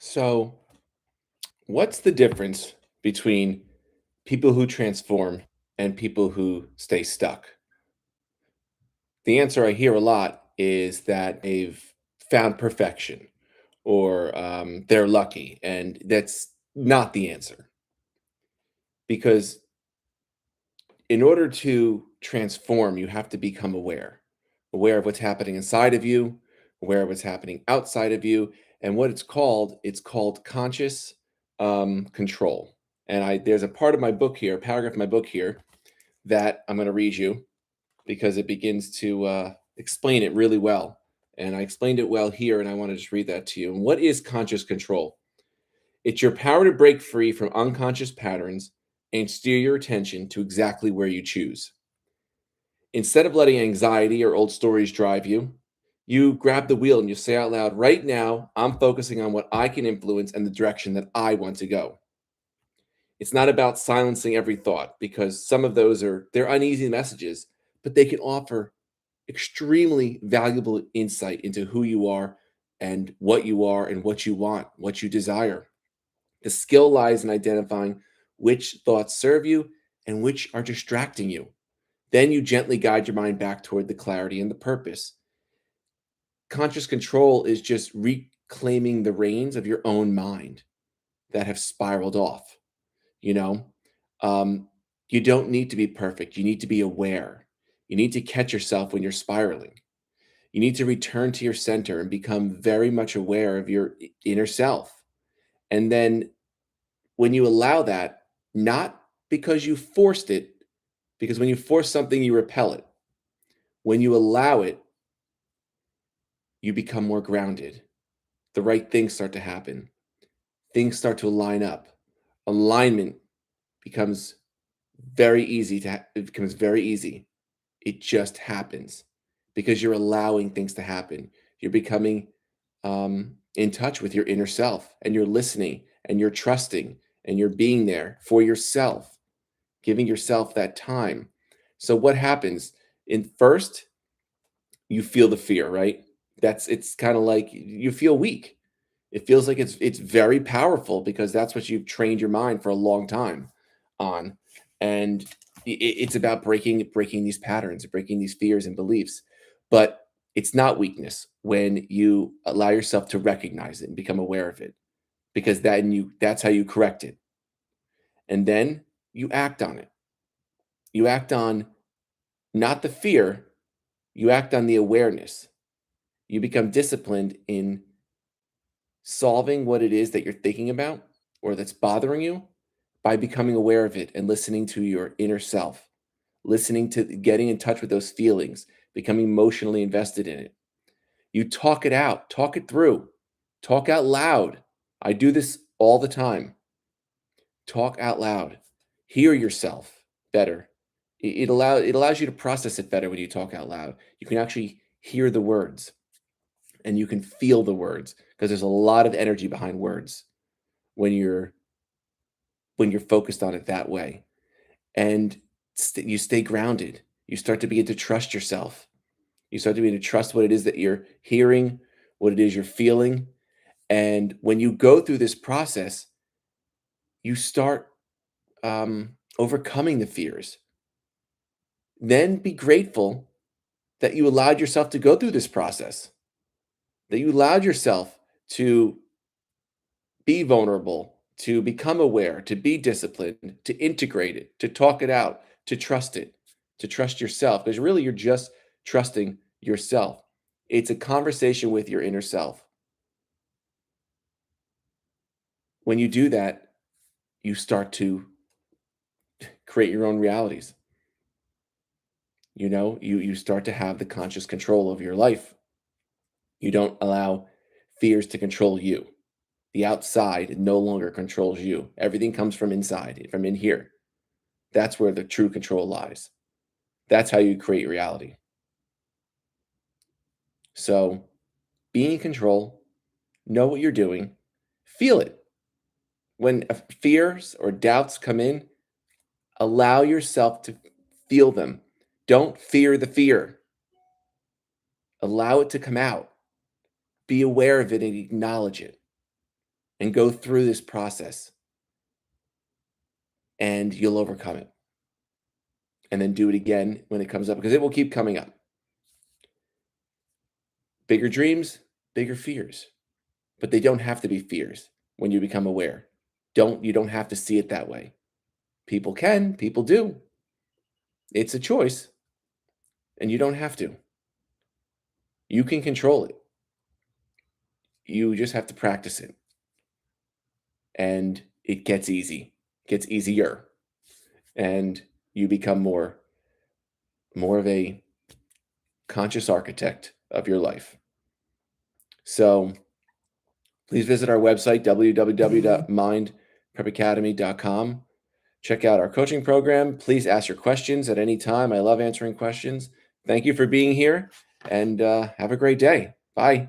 So, what's the difference between people who transform and people who stay stuck? The answer I hear a lot is that they've found perfection or they're lucky. And that's not the answer because in order to transform, you have to become aware of what's happening inside of you, aware of what's happening outside of you. And what it's called conscious control. And there's a part of my book here, a paragraph in my book here that I'm going to read you because it begins to explain it really well. And I explained it well here, and I want to just read that to you. And what is conscious control? It's your power to break free from unconscious patterns and steer your attention to exactly where you choose. Instead of letting anxiety or old stories drive you, you grab the wheel and you say out loud, right now, I'm focusing on what I can influence and the direction that I want to go. It's not about silencing every thought because some of those they're uneasy messages, but they can offer extremely valuable insight into who you are and what you want, what you desire. The skill lies in identifying which thoughts serve you and which are distracting you. Then you gently guide your mind back toward the clarity and the purpose. Conscious control is just reclaiming the reins of your own mind that have spiraled off, you know? Um, you don't need to be perfect. You need to be aware. You need to catch yourself when you're spiraling. You need to return to your center and become very much aware of your inner self. And then when you allow that, not because you forced it, because when you force something, you repel it. When you allow it, you become more grounded. The right things start to happen. Things start to line up. Alignment becomes it becomes very easy. It just happens because you're allowing things to happen. You're becoming in touch with your inner self and you're listening and you're trusting and you're being there for yourself, giving yourself that time. So what happens in first, you feel the fear, right? It's kind of like you feel weak. It feels like it's very powerful because that's what you've trained your mind for a long time on. And it's about breaking these patterns, breaking these fears and beliefs. But it's not weakness when you allow yourself to recognize it and become aware of it because that's how you correct it. And then you act on it. You act on not the fear, you act on the awareness. You become disciplined in solving what it is that you're thinking about or that's bothering you by becoming aware of it and listening to your inner self, listening to getting in touch with those feelings, becoming emotionally invested in it. You talk it out, talk it through, talk out loud. I do this all the time. Talk out loud. Hear yourself better. It allows you to process it better when you talk out loud. You can actually hear the words and you can feel the words because there's a lot of energy behind words when you're focused on it that way. And you stay grounded. You start to begin to trust yourself. You start to begin to trust what it is that you're hearing, what it is you're feeling. And when you go through this process, you start overcoming the fears. Then be grateful that you allowed yourself to go through this process, that you allowed yourself to be vulnerable, to become aware, to be disciplined, to integrate it, to talk it, to trust yourself. Because really, you're just trusting yourself. It's a conversation with your inner self. When you do that, you start to create your own realities. You start to have the conscious control of your life. You don't allow fears to control you. The outside no longer controls you. Everything comes from inside, from in here. That's where the true control lies. That's how you create reality. So be in control, know what you're doing, feel it. When fears or doubts come in, allow yourself to feel them. Don't fear the fear. Allow it to come out. Be aware of it and acknowledge it. and go through this process, and you'll overcome it. And then do it again when it comes up, because it will keep coming up. Bigger dreams, bigger fears. But they don't have to be fears when you become aware. You don't have to see it that way. People can, people do. It's a choice, and you don't have to. You can control it. You just have to practice it. And it gets gets easier. And you become more of a conscious architect of your life. So please visit our website, www.mindprepacademy.com. Check out our coaching program. Please ask your questions at any time. I love answering questions. Thank you for being here, and have a great day. Bye.